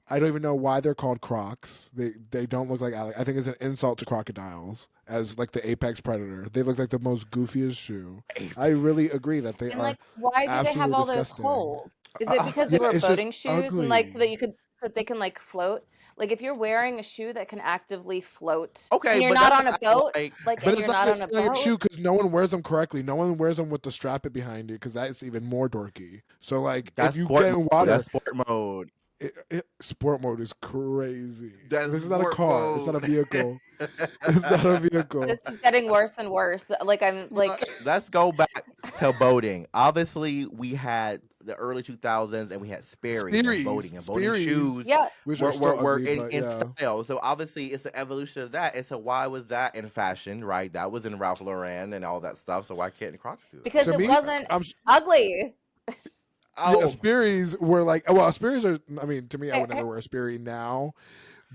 I don't even know why they're called Crocs. They don't look like I think it's an insult to crocodiles as like the apex predator. They look like the most goofiest shoe. I really agree that they And are like, why do they have absolutely all disgusting. those holes? Is it because they Yeah, were it's boating just shoes and like so that ugly. they can like float? Like if you're wearing a shoe that can actively float Okay, and you're but not that's on a what I boat, like. like But and it's you're not, not it's on a not a boat, shoe because no one wears them correctly. No one wears them with the strap it behind it because that's even more dorky. So like, That's if you sport get in mode. water, That's sport mode. sport mode is crazy. That's This is not a sport car. It's not a mode. vehicle. It's not a vehicle. this is getting worse and worse. Like I'm like Let's go back to boating. Obviously, we had the early 2000s and we had Sperry's and boating Sperry's, shoes yeah, which are were still were ugly, but in yeah. style. So obviously, it's an evolution of that. And so, why was that in fashion, right? That was in Ralph Lauren and all that stuff. So why can't Crocs do that? because To it me, wasn't I'm ugly. yeah. Oh, Sperry's were like, well, Sperry's are. I mean, to me, I would never wear a Sperry now,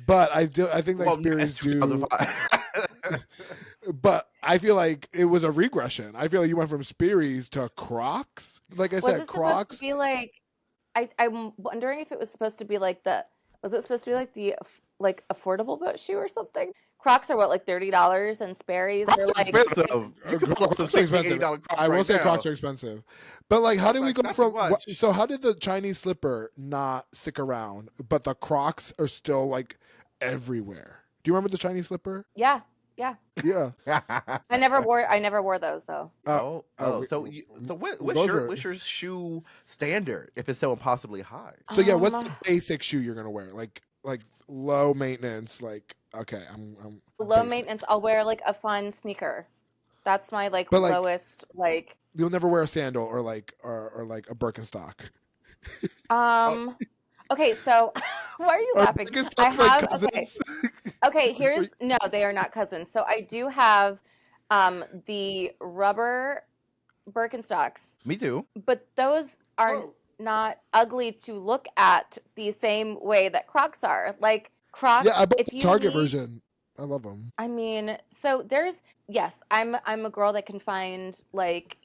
but I do. I think like well, Sperry's it's do. 2005. But I feel like it was a regression. I feel like you went from Sperry's to Crocs. Like I Was said, it supposed to Crocs. be like I'm wondering if it was supposed to be like was it supposed to be like the like affordable boat shoe or something? Crocs are what like $30 and Sperry's Crocs are are like expensive. You can pull up some Crocs are expensive. $60, $80 Crocs I will right say Crocs now. are expensive. But like, how did we go That's from? too much. So how did the Chinese slipper not stick around, but the Crocs are still like everywhere? Do you remember the Chinese slipper? yeah. Yeah. I never wore those though. So those are. what's your shoe standard if it's so impossibly high? So yeah, what's the Um, basic shoe you're gonna wear? Like low maintenance. Like okay, I'm Low basic. maintenance. I'll wear like a fun sneaker. That's my like But like lowest like you'll never wear a sandal or like a Birkenstock. Oh, okay, so why are you Are laughing? I Birkenstocks like have cousins? okay, For- no, they are not cousins. So I do have the rubber Birkenstocks, me too. but those are oh, not ugly to look at the same way that Crocs are. Like yeah, Crocs, I bought if the you Target need version. I love them. I mean, so yes, I'm a girl that can find like,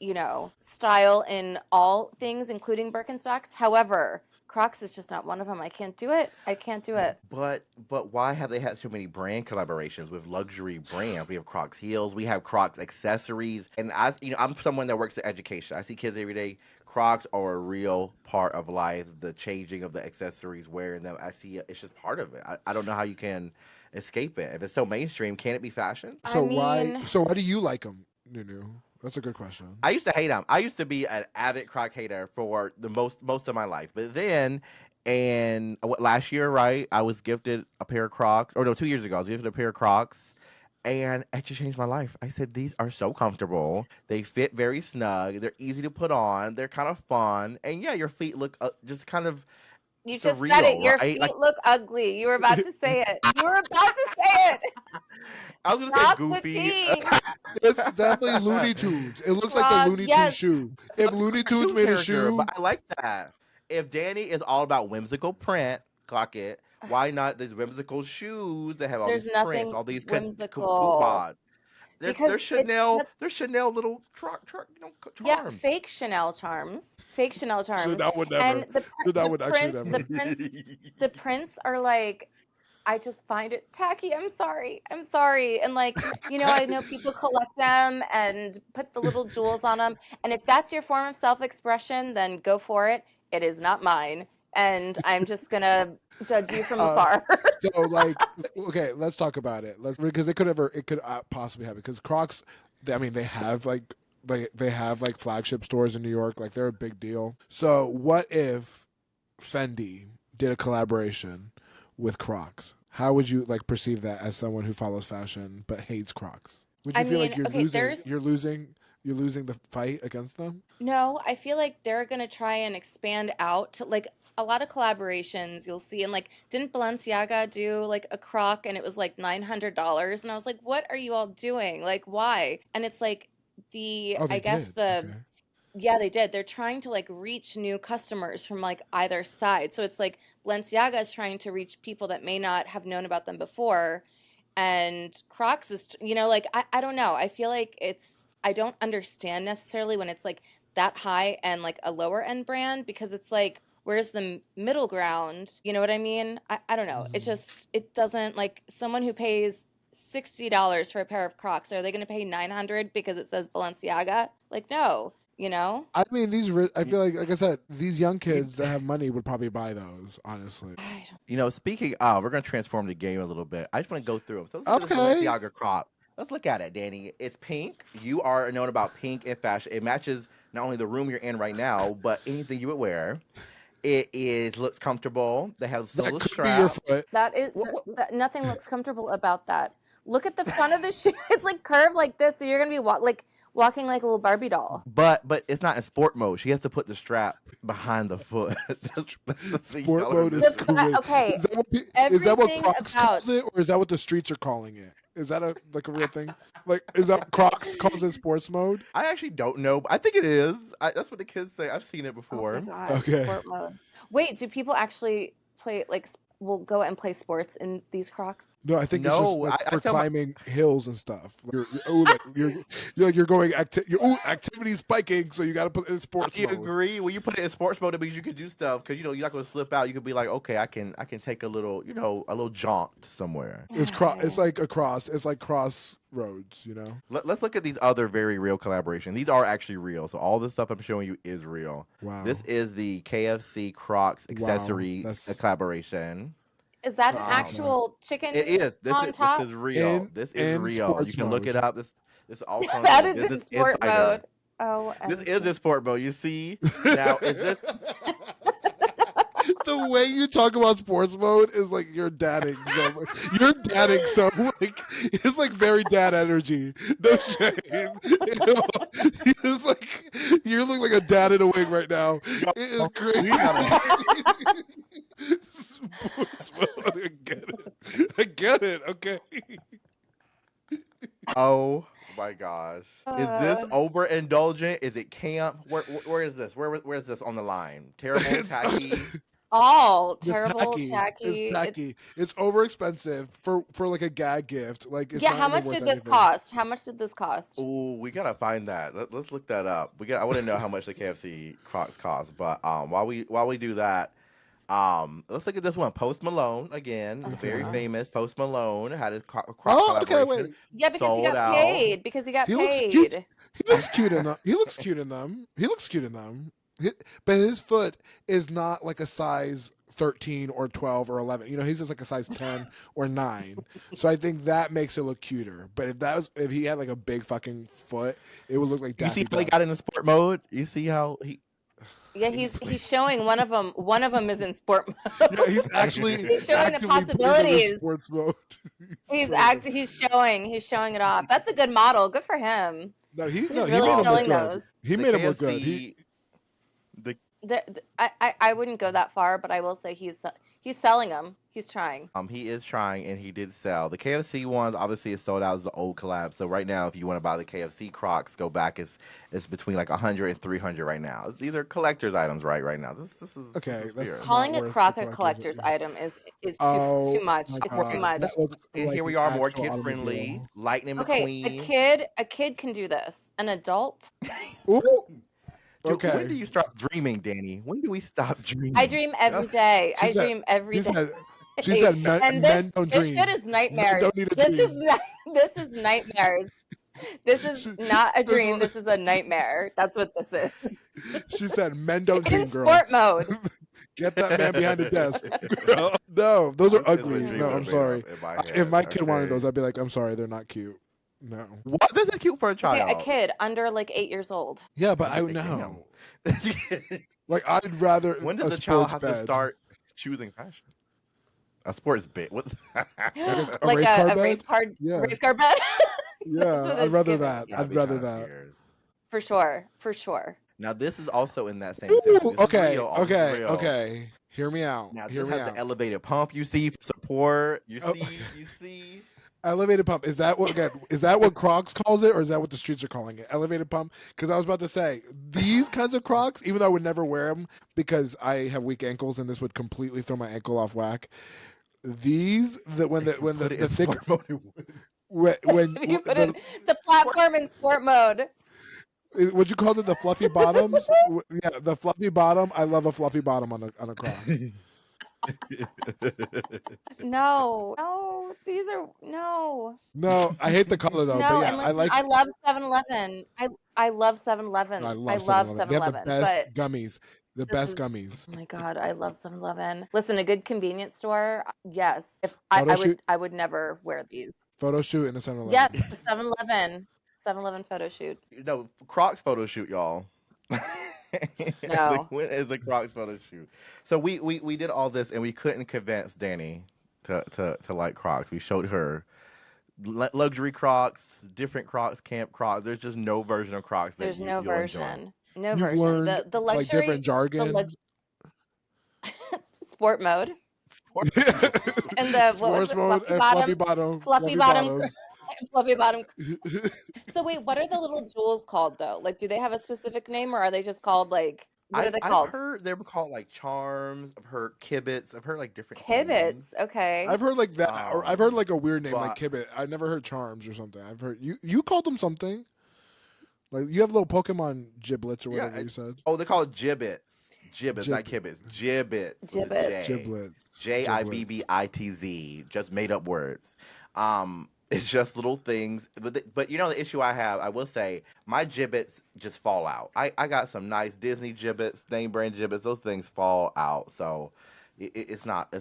style in all things, including Birkenstocks. However, Crocs is just not one of them. I can't do it. I can't do it. But why have they had so many brand collaborations with luxury brands? We have Crocs heels, we have Crocs accessories, and I'm someone that works in education. I see kids every day. Crocs are a real part of life. The changing of the accessories, wearing them, I see it's just part of it. I don't know how you can escape it. If it's so mainstream, can it be fashion? I So mean, why do you like them, Nunu? That's a good question. I used to hate them. I used to be an avid Croc hater for the most of my life. But then, and what last year, right? I was gifted a pair of Crocs, or no, 2 years ago, I was gifted a pair of Crocs, and it just changed my life. I said these are so comfortable. They fit very snug. They're easy to put on. They're kind of fun, and yeah, your feet look just kind of you just said it. surreal, Your right? Like feet look ugly. You were about to say it. You were about to say it. I was gonna say Stop the goofy. tea. It's definitely Looney Tunes. It looks like the Croc, Looney Tunes yes. shoe. It If looks like Looney a Tunes cartoon made a character, but shoe, I like that. If Danny is all about whimsical print, clock it. Why not these whimsical shoes that have all There's these prints, nothing all these cool whimsical pods? There's because it Chanel, that's there's Chanel little yeah, charms. fake Chanel charms. Fake Chanel charms. Chanel would And never. Chanel would actually never. the prints are like I just find it tacky. I'm sorry. I'm sorry. And like, I know people collect them and put the little jewels on them. And if that's your form of self-expression, then go for it. It is not mine. And I'm just gonna judge you from Uh, afar. so like, okay, let's talk about it. Let's because it could possibly happen because Crocs. I mean, they have like they have like flagship stores in New York. Like they're a big deal. So what if Fendi did a collaboration with Crocs? How would you like perceive that as someone who follows fashion but hates Crocs? Would I you feel like mean, you're okay, losing? You're losing the fight against them? no, I feel like they're gonna try and expand out to like a lot of collaborations you'll see. And like, didn't Balenciaga do like a Croc and it was like $900? And I was like, what are you all doing? Like, why? And it's like Oh, I they guess did. Okay. yeah, they did. They're trying to like reach new customers from like either side. So it's like Balenciaga is trying to reach people that may not have known about them before. And Crocs is, like, I don't know. I feel like I don't understand necessarily when it's like that high and like a lower end brand because it's like, where's the middle ground? You know what I mean? I don't know. Mhm. It doesn't like someone who pays $60 for a pair of Crocs. Are they going to pay 900 because it says Balenciaga? Like, no, you know? I mean, I You, feel like I said, these young you, kids that have money would probably buy those. Honestly. I don't, speaking of, we're gonna transform the game a little bit. I just want to go through them. So let's look at this Okay. Balenciaga crop. Let's look at it, Danny. It's pink. You are known about pink in fashion. It matches not only the room you're in right now, but anything you would wear. Looks comfortable. They have still That the could be your strap. foot. that nothing looks comfortable about that. Look at the front of the shoe. It's like curved like this, so you're going to be walking like a little Barbie doll. But it's not in sport mode. She has to put the strap behind the foot. That's the thing you Sport gotta mode is The remember. fa- crazy. okay, Is that what everything Crocs about calls it, or is that what the streets are calling it? Is that a real thing? Like, is that what Crocs calls it sports mode? I actually don't know. But I think it is. That's what the kids say. I've seen it Oh my before. God, Okay. sport mode. Wait, do people actually play like will go and play sports in these Crocs? No, I think it's just No, like I for tell my climbing hills and stuff. You're going activity spiking, so you got to put it in sports I mode. agree. When you put it in sports mode, it means you can do stuff because you're not going to slip out. You could be like, okay, I can take a little a little jaunt somewhere. It's like a cross. It's like crossroads. Let's look at these other very real collaborations. These are actually real. So all this stuff I'm showing you is real. Wow. This is the KFC Crocs Wow. accessory That's collaboration. Is that an no. actual It chicken is. This on is this top? is real. in This is in real. You sports can look it mode. up. This all comes That from is Business in sport Insider. mode. This is OMG. in sport mode. You see now is this The way you talk about sports mode is like you're dadding so you're dadding so like it's like very dad energy. No shame. It's like you look like a dad in a wig right now. yo? It is We gotta. crazy. Sports mode. I get it. Okay. Oh my gosh. Is this Uh, overindulgent? Is it camp? Where is this? Where is this on the line? Terrible, It's tacky. all It's terrible, tacky. It's tacky. tacky. It's over expensive for like a gag gift. Like it's Yeah, not how even much worth did this anything. cost? How much did this cost? Oh, we gotta find that. Let's look that up. I want to know how much the KFC Crocs cost. But while we do that, let's look at this one. Post Malone again, the very Okay. famous Post Malone had his Croc Oh, okay. collaboration Wait. Yeah, because he sold got out. paid. Because he got He looks cute. paid. He looks cute in them. He looks cute in them. He looks cute in them. But his foot is not like a size 13 or 12 or 11. You know, he's just like a size 10 or 9. So I think that makes it look cuter. But if he had like a big fucking foot, it would look like You see Daffy how he Duck. got in the sport mode? You see how he? Yeah, he's showing one of them. One of them is in sport Yeah, mode. he's actually He's showing the actively putting them in possibilities. sports mode. He's putting them. he's showing it off. That's a good model. Good for him. No, He's he really made him look selling good. those. He the made him look good. KFC the I wouldn't go that far, but I will say he's selling them. He's trying. He is trying and he did sell. The KFC ones obviously is sold out as the old collab. So right now, if you want to buy the KFC Crocs, go back. It's between like 100 and 300 right now. These are collector's items right now. This Okay, is that's fierce. not Calling a worth the Croc a collector's collector's item. item is too Oh much. my It's too god, much. that looks And like here we an are, more actual kid friendly. automobile. Lightning Okay, McQueen. a kid can do this. An adult, Ooh, When do okay. you start dreaming, Danny? When do we stop I dreaming? dream every day. She I said. dream every She day. said. She said. And Men don't this shit dream. is Men nightmares. don't need a This is dream. not, this is nightmares. This is She, not a this dream. This is a nightmare. That's what this is. she said. Men don't In dream, girl. sport mode. Get that man behind the desk, girl. No, those are This is what ugly. dreams No, are I'm made of sorry. in my If head. my kid wanted those, Okay. I'd be like, I'm sorry, they're not cute. No. What? This is cute for a Okay, a child. kid under like 8 years old. Yeah, but I Okay, know. damn. Like I'd rather When does a the child sports have to bed, start choosing fashion? A sports bit. What? like a Like race car a bed. Yeah, race car bed. That's yeah. what I'd it's rather giving. that. Yeah, That'd I'd be rather kind of that. fierce. for sure, for sure. Now this is also in that same section. Ooh, This is okay, real. All this is okay, real. okay. Hear me out. Now Hear this me has the out. elevated pump you see for support. You Oh, see, you see. elevated pump. Is that what? Again, is that what Crocs calls it, or is that what the streets are calling it? Elevated pump. Because I was about to say these kinds of Crocs, even though I would never wear them because I have weak ankles and this would completely throw my ankle off whack. These the when the If you when put it the in thick sport mode, it would. when You put the in the platform in sport mode. would you call it the fluffy bottoms? Yeah, the fluffy bottom. I love a fluffy bottom on a Croc. No, no, these are no, No, I hate the color though, but no. yeah, And I listen, like. I love 7-Eleven. I love I 7-Eleven. I love love 7-Eleven. They have the 7-Eleven. best But gummies. The this best is gummies. oh my god, I love 7-Eleven. Listen, a good convenience store. Yes, if Photo shoot. I would never wear these. Photo shoot in a Yes, 7-Eleven. 7-Eleven. 7-Eleven photo shoot. No, Crocs photo shoot, y'all. No. When is the Crocs photo shoot? So we did all this and we couldn't convince Danny to like Crocs. We showed her luxury Crocs, different Crocs, camp Crocs. There's just no version of Crocs that There's no you'll enjoy. version. No You've version. learned The like different the jargon. lux sport mode Sports mode. and the what was Sports it? mode and Fluffy fluffy bottom, bottom. fluffy bottom. So wait, what are the little jewels called though? Like, do they have a specific name or are they just called like what are they I've called? heard they were called like charms. I've heard kibits. I've heard like different Kibits. things. Okay. I've heard like that, or I've heard like a weird name like But Kibbit. I've never heard Charms or something. I've heard you called them something. Like you have little Pokemon giblets or yeah, whatever you said. oh, they call it gibbets. Gibbets, not Gib kibits. Gibbets with a Gibbet. J. giblets. Giblets. Jibbitz. Just made up words. It's just little things. But you know the issue I have, I will say, my gibbets just fall out. I got some nice Disney gibbets, name brand gibbets. Those things fall out. So it's not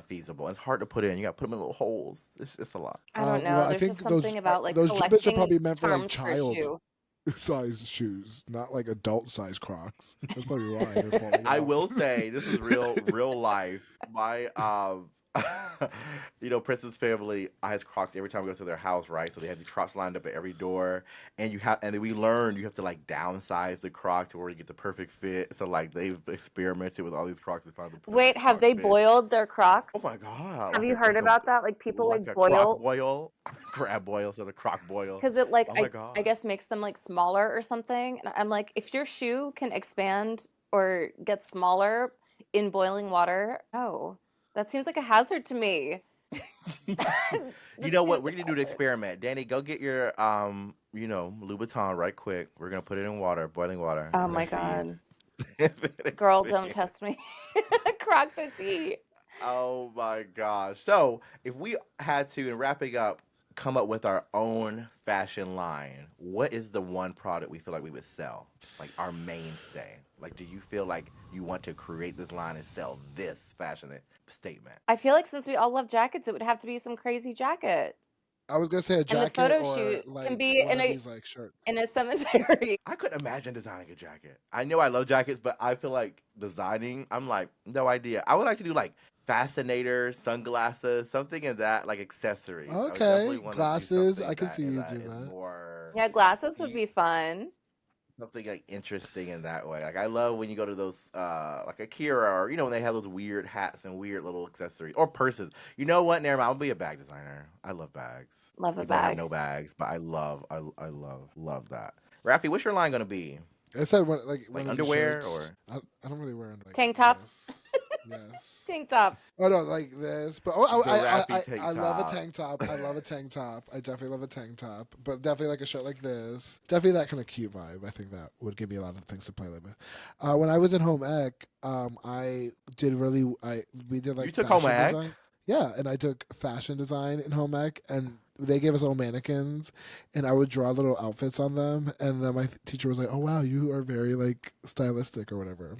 feasible. It's hard to put in. You got to put them in little holes. It's a lot. I don't Well, know. I There's just think those something about like those giblets are collecting probably meant for like charms for a child shoe. size shoes, not like adult size Crocs. That's probably why they're falling I out. will say this is real life. My Princess family has Crocs every time we go to their house, right? So they have the Crocs lined up at every door, and then we learned you have to like downsize the Croc to where you get the perfect fit. So like they've experimented with all these Crocs to find the Wait, perfect have Croc they fit. boiled their Crocs? Oh my god, Have you heard about that? Like people like like a Croc boil boil, crab boil, so the Croc boil. because it like Oh my I god. guess makes them like smaller or something. And I'm like, if your shoe can expand or get smaller, in boiling water. Oh, that seems like a hazard to me. You That know what? seems We're like gonna a do the hazard. experiment. Danny, go get your Louboutin right quick. We're gonna put it in water, boiling water. Oh We're gonna my see God. if it Girl, don't expands. test me. Crock petite. Oh my gosh. So, if we had to, in wrapping up, come up with our own fashion line, what is the one product we feel like we would sell? Like our mainstay? Like, do you feel like you want to create this line and sell this fashion statement? I feel like since we all love jackets, it would have to be some crazy jacket. I was gonna say a And the jacket photo or shoot can like be one of these like shirts. in a cemetery. I could imagine designing a jacket. I know I love jackets, but I feel like designing, I'm like, no idea. I would like to do like fascinators, sunglasses, something in that, like accessories. I would definitely Okay, want to do glasses. I something can see you that do is that. more Yeah, glasses would you, be fun. something like interesting in that way. Like I love when you go to those like Akira or when they have those weird hats and weird little accessories or purses. You know what? Never mind. I'll be a bag designer. I love bags. Love a Even though I have bag. no bags, but I love that. Rafi, what's your line gonna be? I said one like Like one of these underwear shirts. or I don't really wear like Tank tops. this. Yes. Tank tops. Oh no, like this. But the Rafi tank I love a top? tank top. I love a tank top. I definitely love a tank top. But definitely like a shirt like this. Definitely that kind of cute vibe. I think that would give me a lot of things to play with. When I was in home ec, I did really. I we did You like took home fashion ec? design. Yeah, and I took fashion design in home ec, and they gave us little mannequins, and I would draw little outfits on them, and then my teacher was like, "Oh wow, you are very like stylistic or whatever.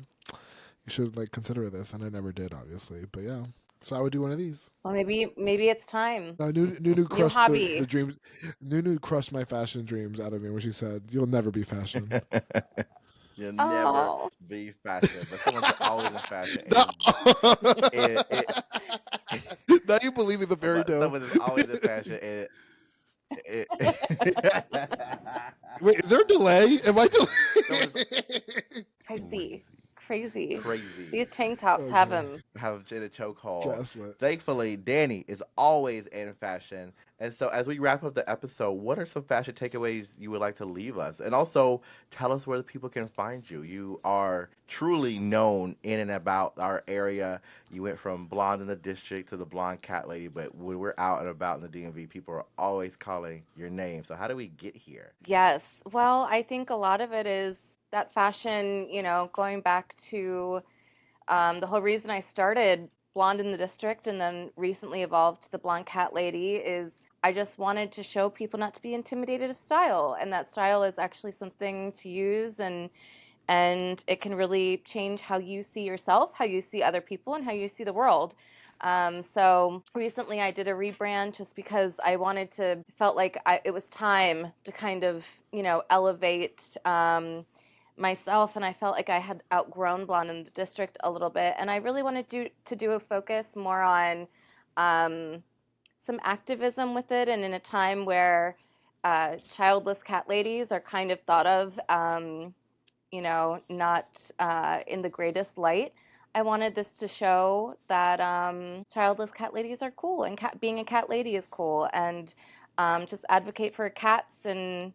You should like consider this," and I never did, obviously. But yeah, so I would do one of these. Well, maybe it's time. Nunu New crushed the hobby. dreams. Nunu crushed my fashion dreams out of me when she said, "You'll never be fashion." You'll never Oh. be fashion, but someone's always in fashion, No. and it Now you believe in the fairy but tale. someone is always in fashion, and it Wait, is there a delay? Am I someone's delayed? Crazy. crazy, Crazy. crazy. These tank tops have Okay, him. Have in a chokehold. gaslit. Thankfully, Danny is always in fashion. And so, as we wrap up the episode, what are some fashion takeaways you would like to leave us? And also, tell us where the people can find you. You are truly known in and about our area. You went from blonde in the district to the blonde cat lady, but when we're out and about in the DMV, people are always calling your name. So, how do we get here? Yes. Well, I think a lot of it is that fashion, going back to the whole reason I started Blonde in the District and then recently evolved to the Blonde Cat Lady is I just wanted to show people not to be intimidated of style, and that style is actually something to use, and it can really change how you see yourself, how you see other people, and how you see the world. So recently I did a rebrand just because I wanted to, felt like it was time to kind of, elevate myself, and I felt like I had outgrown Blonde in the District a little bit, and I really wanted to do a focus more on um, some activism with it, and in a time where childless cat ladies are kind of thought of, not in the greatest light. I wanted this to show that childless cat ladies are cool, and being a cat lady is cool, and just advocate for cats and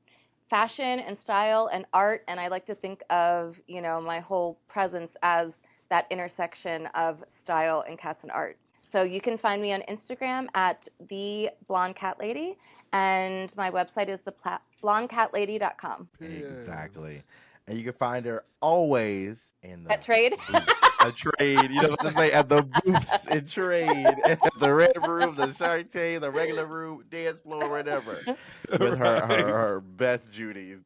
fashion and style and art. And I like to think of, my whole presence as that intersection of style and cats and art. So you can find me on Instagram at the blonde cat lady, and my website is the blondecatlady.com. Period. Exactly. And you can find her always in the Pet trade. booths. A trade, what to say, at the booths in trade, at the red room, the Shark Tank, the regular room, dance floor, whatever, with Right. her best Judies.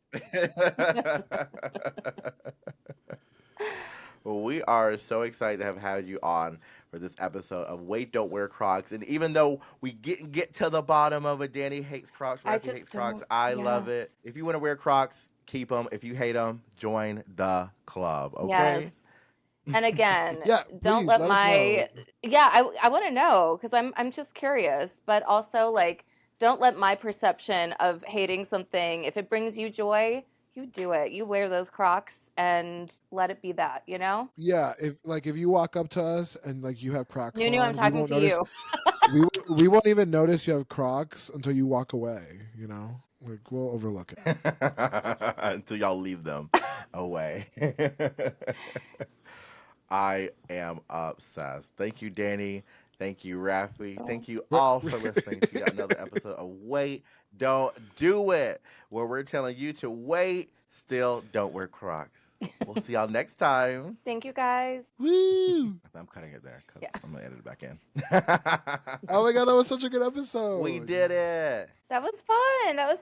Well, we are so excited to have had you on for this episode of Wait Don't Wear Crocs. And even though we get to the bottom of it, Danny hates Crocs, I Raffi hates just Crocs, don't. I Yeah. love it. If you want to wear Crocs, keep them. If you hate them, join the club, Yes. okay? And again, Yeah, don't please let let us know. my yeah, I want to know because I'm just curious, but also like don't let my perception of hating something, if it brings you joy, you do it. You wear those Crocs and let it be that, you know? Yeah, if you walk up to us and like you have Crocs Nunu, I'm on, we talking won't to notice. you. We won't even notice you have Crocs until you walk away. Like we'll overlook it. Until y'all leave them away. I am obsessed. Thank you, Danny. Thank you, Raffi. So, Thank you all for listening to yet another episode of Wait, Don't Do It, where we're telling you to wait, still don't wear Crocs. We'll see y'all next time. thank you guys. Woo! I'm cutting it there because Yeah, I'm going to edit it back in. Oh my god, that was such a good We episode. did it. that was fun. That was